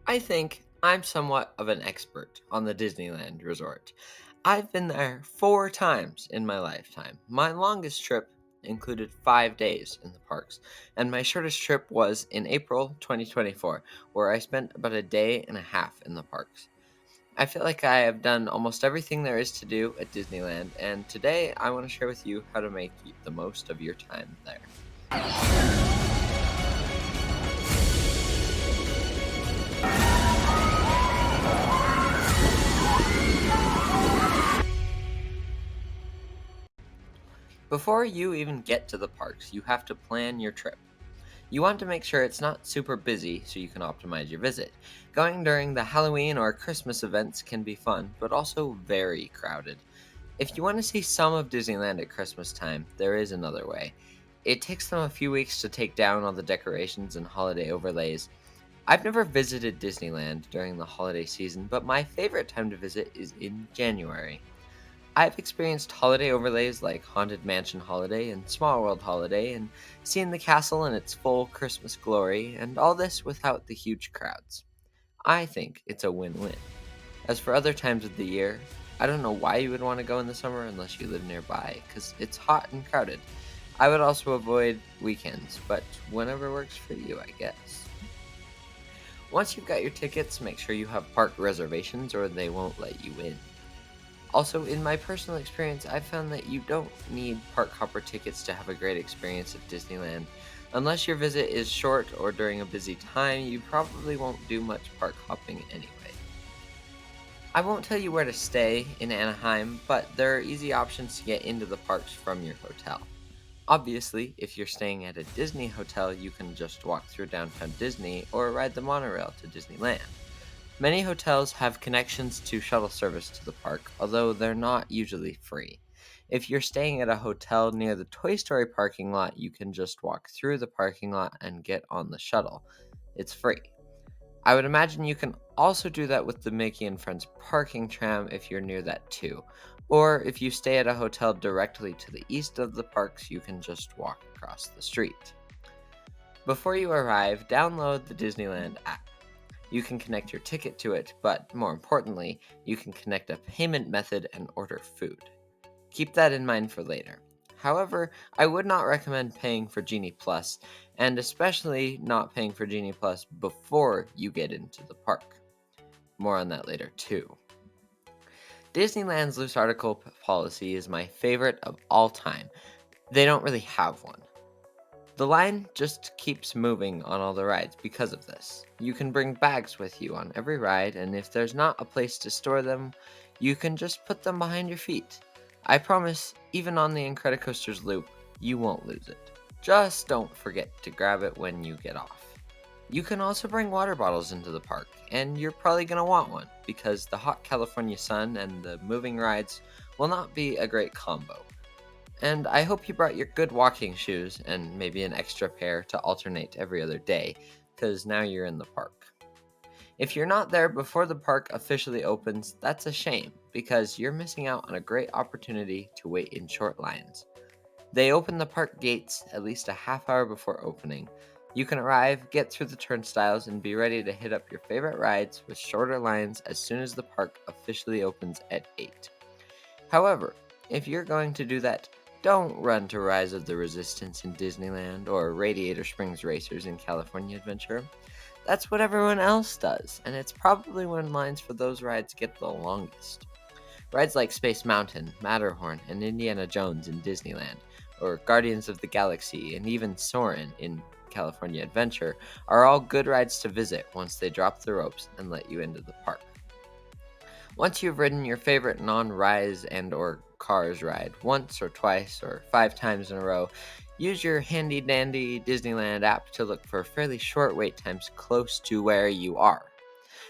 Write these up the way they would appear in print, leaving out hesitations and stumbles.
I think I'm somewhat of an expert on the Disneyland resort. I've been there 4 times in my lifetime. My longest trip included 5 days in the parks, and my shortest trip was in April 2024, where I spent about a day and a half in the parks. I feel like I have done almost everything there is to do at Disneyland, and today I want to share with you how to make the most of your time there. Before you even get to the parks, you have to plan your trip. You want to make sure it's not super busy so you can optimize your visit. Going during the Halloween or Christmas events can be fun, but also very crowded. If you want to see some of Disneyland at Christmas time, there is another way. It takes them a few weeks to take down all the decorations and holiday overlays. I've never visited Disneyland during the holiday season, but my favorite time to visit is in January. I've experienced holiday overlays like Haunted Mansion Holiday and Small World Holiday, and seen the castle in its full Christmas glory, and all this without the huge crowds. I think it's a win win. As for other times of the year, I don't know why you would want to go in the summer unless you live nearby, because it's hot and crowded. I would also avoid weekends, but whenever works for you, I guess. Once you've got your tickets, make sure you have park reservations or they won't let you in. Also, in my personal experience, I've found that you don't need park hopper tickets to have a great experience at Disneyland. Unless your visit is short or during a busy time, you probably won't do much park hopping anyway. I won't tell you where to stay in Anaheim, but there are easy options to get into the parks from your hotel. Obviously, if you're staying at a Disney hotel, you can just walk through downtown Disney or ride the monorail to Disneyland. Many hotels have connections to shuttle service to the park, although they're not usually free. If you're staying at a hotel near the Toy Story parking lot, you can just walk through the parking lot and get on the shuttle. It's free. I would imagine you can also do that with the Mickey and Friends parking tram if you're near that too. Or if you stay at a hotel directly to the east of the parks, you can just walk across the street. Before you arrive, download the Disneyland app. You can connect your ticket to it, but more importantly, you can connect a payment method and order food. Keep that in mind for later. However, I would not recommend paying for Genie Plus, and especially not paying for Genie Plus before you get into the park. More on that later, too. Disneyland's loose article policy is my favorite of all time. They don't really have one. The line just keeps moving on all the rides because of this. You can bring bags with you on every ride, and if there's not a place to store them, you can just put them behind your feet. I promise, even on the Incredicoaster's loop, you won't lose it. Just don't forget to grab it when you get off. You can also bring water bottles into the park, and you're probably going to want one because the hot California sun and the moving rides will not be a great combo. And I hope you brought your good walking shoes and maybe an extra pair to alternate every other day, because now you're in the park. If you're not there before the park officially opens, that's a shame, because you're missing out on a great opportunity to wait in short lines. They open the park gates at least a half hour before opening. You can arrive, get through the turnstiles, and be ready to hit up your favorite rides with shorter lines as soon as the park officially opens at 8. However, if you're going to do that, don't run to Rise of the Resistance in Disneyland or Radiator Springs Racers in California Adventure. That's what everyone else does, and it's probably when lines for those rides get the longest. Rides like Space Mountain, Matterhorn, and Indiana Jones in Disneyland, or Guardians of the Galaxy, and even Soarin' in California Adventure are all good rides to visit once they drop the ropes and let you into the park. Once you've ridden your favorite non-Rise and or Cars ride once or twice or 5 times in a row, use your handy-dandy Disneyland app to look for fairly short wait times close to where you are.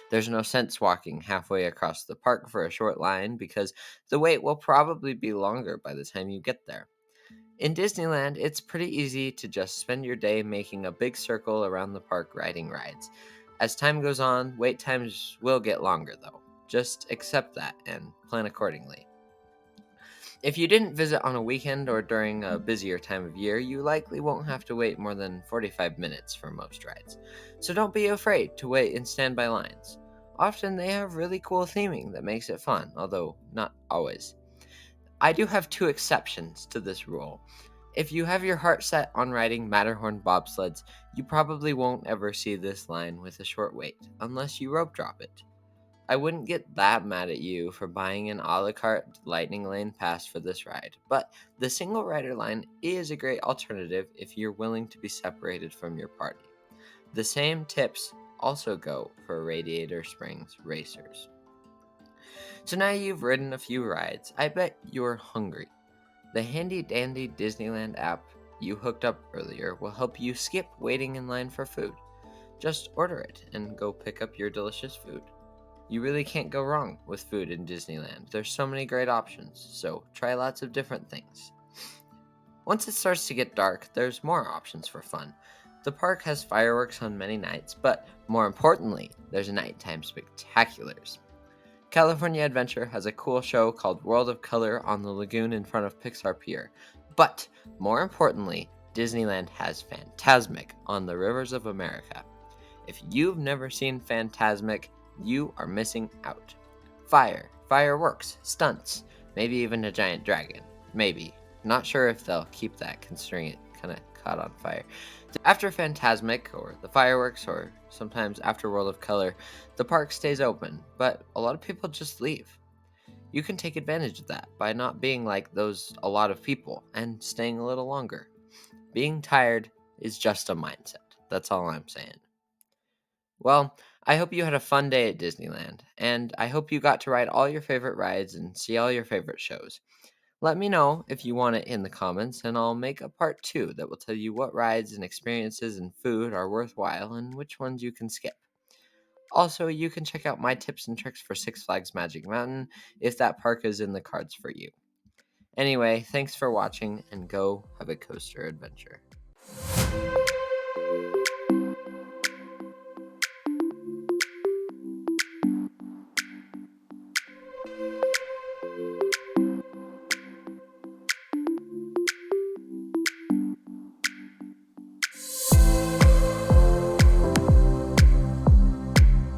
There's no sense walking halfway across the park for a short line because the wait will probably be longer by the time you get there. In Disneyland, it's pretty easy to just spend your day making a big circle around the park riding rides. As time goes on, wait times will get longer though. Just accept that and plan accordingly. If you didn't visit on a weekend or during a busier time of year, you likely won't have to wait more than 45 minutes for most rides. So don't be afraid to wait in standby lines. Often they have really cool theming that makes it fun, although not always. I do have two exceptions to this rule. If you have your heart set on riding Matterhorn bobsleds, you probably won't ever see this line with a short wait, unless you rope drop it. I wouldn't get that mad at you for buying an a la carte Lightning Lane pass for this ride, but the single rider line is a great alternative if you're willing to be separated from your party. The same tips also go for Radiator Springs racers. So now you've ridden a few rides, I bet you're hungry. The handy dandy Disneyland app you hooked up earlier will help you skip waiting in line for food. Just order it and go pick up your delicious food. You really can't go wrong with food in Disneyland. There's so many great options, so try lots of different things. Once it starts to get dark, there's more options for fun. The park has fireworks on many nights, but more importantly, there's nighttime spectaculars. California Adventure has a cool show called World of Color on the lagoon in front of Pixar Pier. But more importantly, Disneyland has Fantasmic on the rivers of America. If you've never seen Fantasmic, you are missing out. Fireworks, stunts, maybe even a giant dragon. Maybe. Not sure if they'll keep that considering it kind of caught on fire. After Fantasmic, or the fireworks, or sometimes after World of Color, the park stays open, but a lot of people just leave. You can take advantage of that by not being like those a lot of people and staying a little longer. Being tired is just a mindset. That's all I'm saying. Well, I hope you had a fun day at Disneyland, and I hope you got to ride all your favorite rides and see all your favorite shows. Let me know if you want it in the comments, and I'll make a part 2 that will tell you what rides and experiences and food are worthwhile and which ones you can skip. Also, you can check out my tips and tricks for Six Flags Magic Mountain if that park is in the cards for you. Anyway, thanks for watching, and go have a coaster adventure.